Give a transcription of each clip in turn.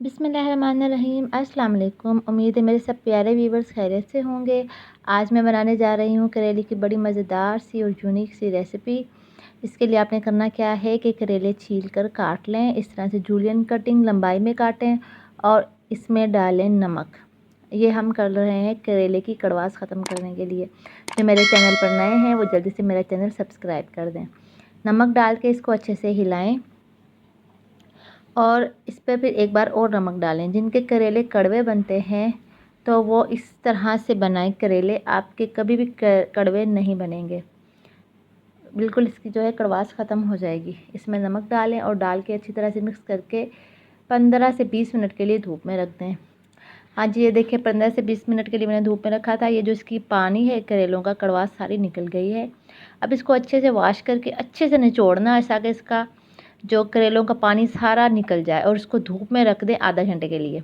बिस्मिल्लाहिर्रहमानिर्रहीम। अस्सलाम वालेकुम। उम्मीद है मेरे सब प्यारे व्यूवर्स खैरियत से होंगे। आज मैं बनाने जा रही हूँ करेले की बड़ी मज़ेदार सी और यूनिक सी रेसिपी। इसके लिए आपने करना क्या है कि करेले छील कर काट लें, इस तरह से जूलियन कटिंग लंबाई में काटें और इसमें डालें नमक। ये हम कर रहे हैं करेले की कड़वास ख़त्म करने के लिए। जो मेरे चैनल पर नए हैं वो जल्दी से मेरा चैनल सब्सक्राइब कर दें। नमक डाल के इसको अच्छे से हिलाएँ और इस पर फिर एक बार और नमक डालें। जिनके करेले कड़वे बनते हैं तो वो इस तरह से बनाएं करेले, आपके कभी भी कड़वे नहीं बनेंगे। बिल्कुल इसकी जो है कड़वास ख़त्म हो जाएगी। इसमें नमक डालें और डाल के अच्छी तरह से मिक्स करके 15 से 20 मिनट के लिए धूप में रख दें। हाँ जी, ये देखिए 15 से 20 मिनट के लिए मैंने धूप में रखा था। ये जो इसकी पानी है करेलों का, कड़वास सारी निकल गई है। अब इसको अच्छे से वॉश करके अच्छे से निचोड़ना है ताकि इसका जो करेलों का पानी सारा निकल जाए और इसको धूप में रख दें आधा घंटे के लिए।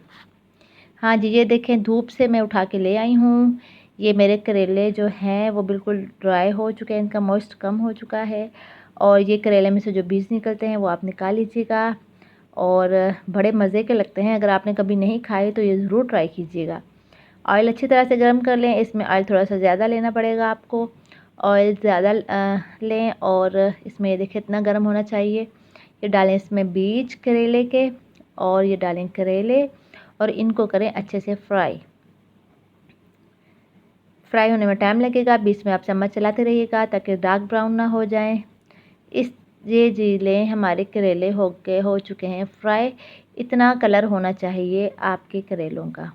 हाँ जी, ये देखें धूप से मैं उठा के ले आई हूँ। ये मेरे करेले जो हैं वो बिल्कुल ड्राई हो चुके हैं, इनका मॉइस्ट कम हो चुका है। और ये करेले में से जो बीज निकलते हैं वो आप निकाल लीजिएगा और बड़े मज़े के लगते हैं। अगर आपने कभी नहीं खाए तो ये ज़रूर ट्राई कीजिएगा। ऑयल अच्छी तरह से गर्म कर लें। इसमें ऑयल थोड़ा सा ज़्यादा लेना पड़ेगा आपको। ऑयल ज़्यादा लें और इसमें ये देखिए इतना गर्म होना चाहिए। ये डालें इसमें बीज करेले के और ये डालें करेले और इनको करें अच्छे से फ्राई होने में टाइम लगेगा। बीच में आप चम्मच चलाते रहिएगा ताकि डार्क ब्राउन ना हो जाएं। इस ये जिले हमारे करेले हो चुके हैं फ्राई। इतना कलर होना चाहिए आपके करेलों का।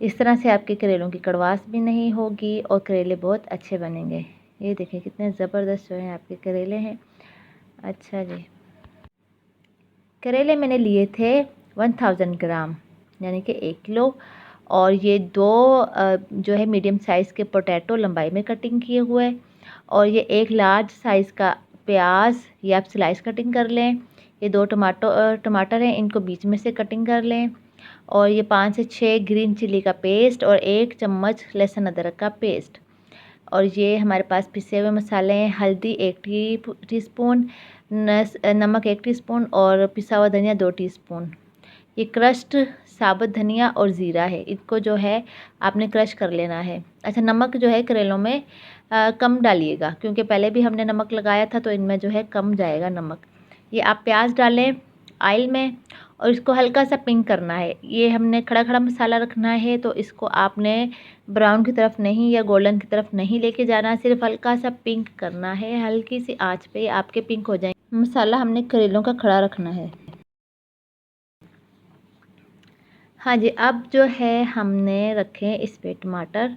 इस तरह से आपके करेलों की कड़वास भी नहीं होगी और करेले बहुत अच्छे बनेंगे। ये देखें कितने ज़बरदस्त जो हैं आपके करेले हैं। अच्छा जी, करेले मैंने लिए थे 1000 ग्राम यानी कि 1 किलो। और ये दो जो है मीडियम साइज़ के पोटैटो लंबाई में कटिंग किए हुए और ये एक लार्ज साइज़ का प्याज ये आप स्लाइस कटिंग कर लें। ये 2 टमाटर हैं, इनको बीच में से कटिंग कर लें। और ये 5 से 6 ग्रीन चिली का पेस्ट और 1 चम्मच लहसुन अदरक का पेस्ट। और ये हमारे पास पिसे हुए मसाले हैं। हल्दी 1 टीस्पून, नमक 1 टीस्पून और पिसा हुआ धनिया 2 टीस्पून। ये क्रश्ड साबुत धनिया और ज़ीरा है, इनको जो है आपने क्रश कर लेना है। अच्छा, नमक जो है करेलों में कम डालिएगा क्योंकि पहले भी हमने नमक लगाया था तो इनमें जो है कम जाएगा नमक। ये आप प्याज डालें ऑयल में और इसको हल्का सा पिंक करना है। ये हमने खड़ा खड़ा मसाला रखना है तो इसको आपने ब्राउन की तरफ नहीं या गोल्डन की तरफ नहीं लेके जाना, सिर्फ हल्का सा पिंक करना है। हल्की सी आंच पे आपके पिंक हो जाएंगे। मसाला हमने करेलों का खड़ा रखना है। हाँ जी, अब जो है हमने रखे इस पे टमाटर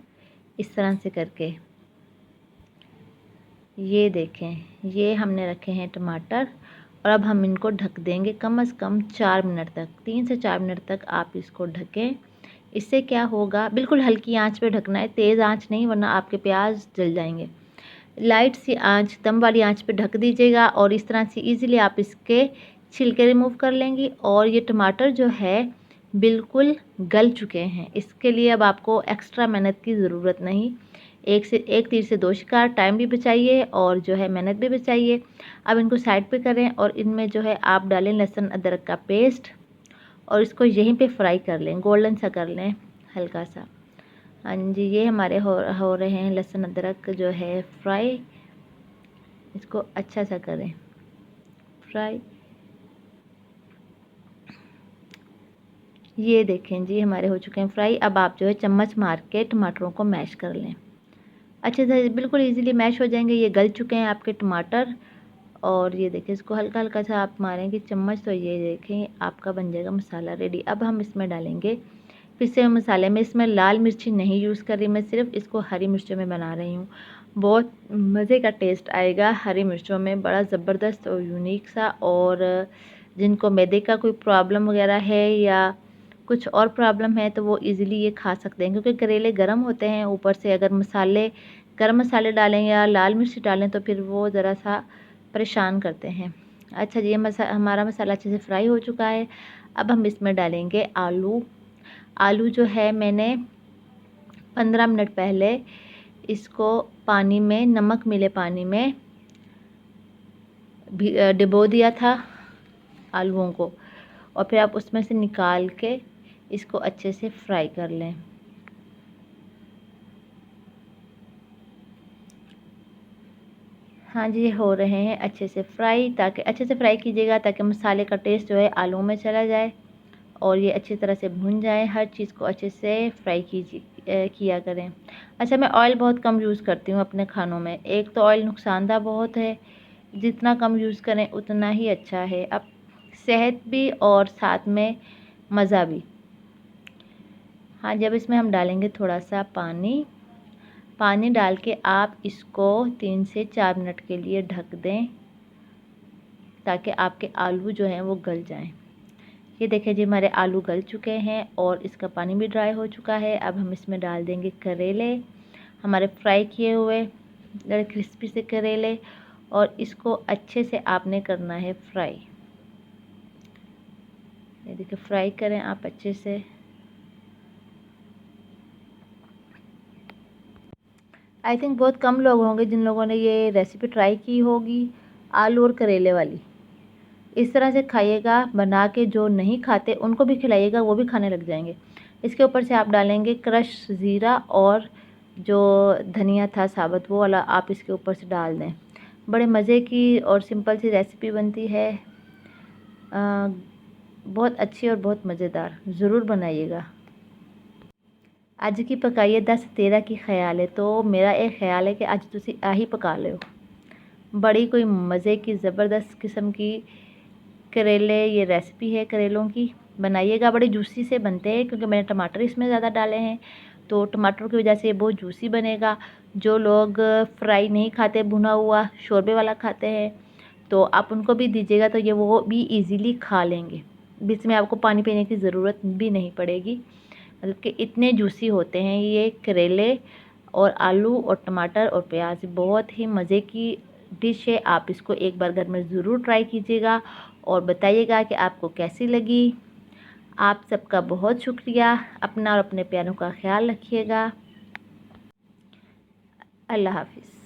इस तरह से करके। ये देखें ये हमने रखे हैं टमाटर और अब हम इनको ढक देंगे कम से कम 4 मिनट तक। 3 से 4 मिनट तक आप इसको ढकें। इससे क्या होगा, बिल्कुल हल्की आंच पे ढकना है, तेज़ आंच नहीं वरना आपके प्याज जल जाएंगे। लाइट सी आंच, दम वाली आंच पे ढक दीजिएगा और इस तरह से इजीली आप इसके छिलके रिमूव कर लेंगी। और ये टमाटर जो है बिल्कुल गल चुके हैं। इसके लिए अब आपको एक्स्ट्रा मेहनत की ज़रूरत नहीं। एक तीर से 2 शिकार, टाइम भी बचाइए और जो है मेहनत भी बचाइए। अब इनको साइड पे करें और इनमें जो है आप डालें लहसुन अदरक का पेस्ट और इसको यहीं पे फ्राई कर लें, गोल्डन सा कर लें हल्का सा। हाँ जी, ये हमारे हो रहे हैं लहसुन अदरक जो है फ्राई। इसको अच्छा सा करें फ्राई। ये देखें जी हमारे हो चुके हैं फ्राई। अब आप जो है चम्मच मार के टमाटरों को मैश कर लें अच्छे से, बिल्कुल इजीली मैश हो जाएंगे। ये गल चुके हैं आपके टमाटर। और ये देखें इसको हल्का हल्का सा आप मारेंगे चम्मच तो ये देखें आपका बन जाएगा मसाला रेडी। अब हम इसमें डालेंगे पिसे हुए मसाले में। इसमें लाल मिर्ची नहीं यूज़ कर रही मैं, सिर्फ इसको हरी मिर्चों में बना रही हूँ। बहुत मज़े का टेस्ट आएगा हरी मिर्चों में, बड़ा ज़बरदस्त और यूनिक सा। और जिनको मैदे का कोई प्रॉब्लम वगैरह है या कुछ और प्रॉब्लम है तो वो इजीली ये खा सकते हैं क्योंकि करेले गर्म होते हैं। ऊपर से अगर गर्म मसाले डालें या लाल मिर्च डालें तो फिर वो ज़रा सा परेशान करते हैं। अच्छा जी, हमारा मसाला अच्छे से फ्राई हो चुका है। अब हम इसमें डालेंगे आलू। आलू जो है मैंने 15 मिनट पहले इसको पानी में, नमक मिले पानी में डिबो दिया था आलूओं को। और फिर आप उसमें से निकाल के इसको अच्छे से फ्राई कर लें। हाँ जी, हो रहे हैं अच्छे से फ्राई। ताकि अच्छे से फ्राई कीजिएगा ताकि मसाले का टेस्ट जो है आलू में चला जाए और ये अच्छी तरह से भुन जाए। हर चीज़ को अच्छे से फ्राई किया करें। अच्छा, मैं ऑयल बहुत कम यूज़ करती हूँ अपने खानों में। एक तो ऑयल नुकसानदा बहुत है, जितना कम यूज़ करें उतना ही अच्छा है। अब सेहत भी और साथ में मज़ा भी। हाँ, जब इसमें हम डालेंगे थोड़ा सा पानी डाल के आप इसको 3 से 4 मिनट के लिए ढक दें ताकि आपके आलू जो हैं वो गल जाएं। ये देखिए जी, हमारे आलू गल चुके हैं और इसका पानी भी ड्राई हो चुका है। अब हम इसमें डाल देंगे करेले, हमारे फ्राई किए हुए बड़े क्रिस्पी से करेले, और इसको अच्छे से आपने करना है फ्राई। ये देखिए, फ्राई करें आप अच्छे से। आई थिंक बहुत कम लोग होंगे जिन लोगों ने ये रेसिपी ट्राई की होगी, आलू और करेले वाली। इस तरह से खाइएगा बना के, जो नहीं खाते उनको भी खिलाइएगा, वो भी खाने लग जाएंगे। इसके ऊपर से आप डालेंगे क्रश ज़ीरा, और जो धनिया था साबुत वो वाला आप इसके ऊपर से डाल दें। बड़े मज़े की और सिंपल सी रेसिपी बनती है, बहुत अच्छी और बहुत मज़ेदार। ज़रूर बनाइएगा। ਅੱਜ की पकाइए 10 13 की ख्याल है, तो मेरा एक ख्याल है कि ਅੱਜ ਤੁਸੀਂ आही पका लो। बड़ी कोई मज़े की ज़बरदस्त किस्म की करेले, ये रेसिपी है करेलों की। बनाइएगा, बड़े जूसी से बनते हैं क्योंकि मैंने टमाटर इसमें ज़्यादा डाले हैं, तो टमाटर की वजह से ये बहुत जूसी बनेगा। जो लोग फ्राई नहीं खाते, भुना हुआ शोरबे वाला खाते हैं, तो आप उनको भी दीजिएगा तो ये वो भी इजीली खा लेंगे। बीच में आपको पानी पीने की ज़रूरत भी नहीं पड़ेगी। मतलब कि इतने जूसी होते हैं ये करेले और आलू और टमाटर और प्याज। बहुत ही मज़े की डिश है। आप इसको एक बार घर में ज़रूर ट्राई कीजिएगा और बताइएगा कि आपको कैसी लगी। आप सबका बहुत शुक्रिया। अपना और अपने प्यारों का ख्याल रखिएगा। अल्लाह हाफ़िज़।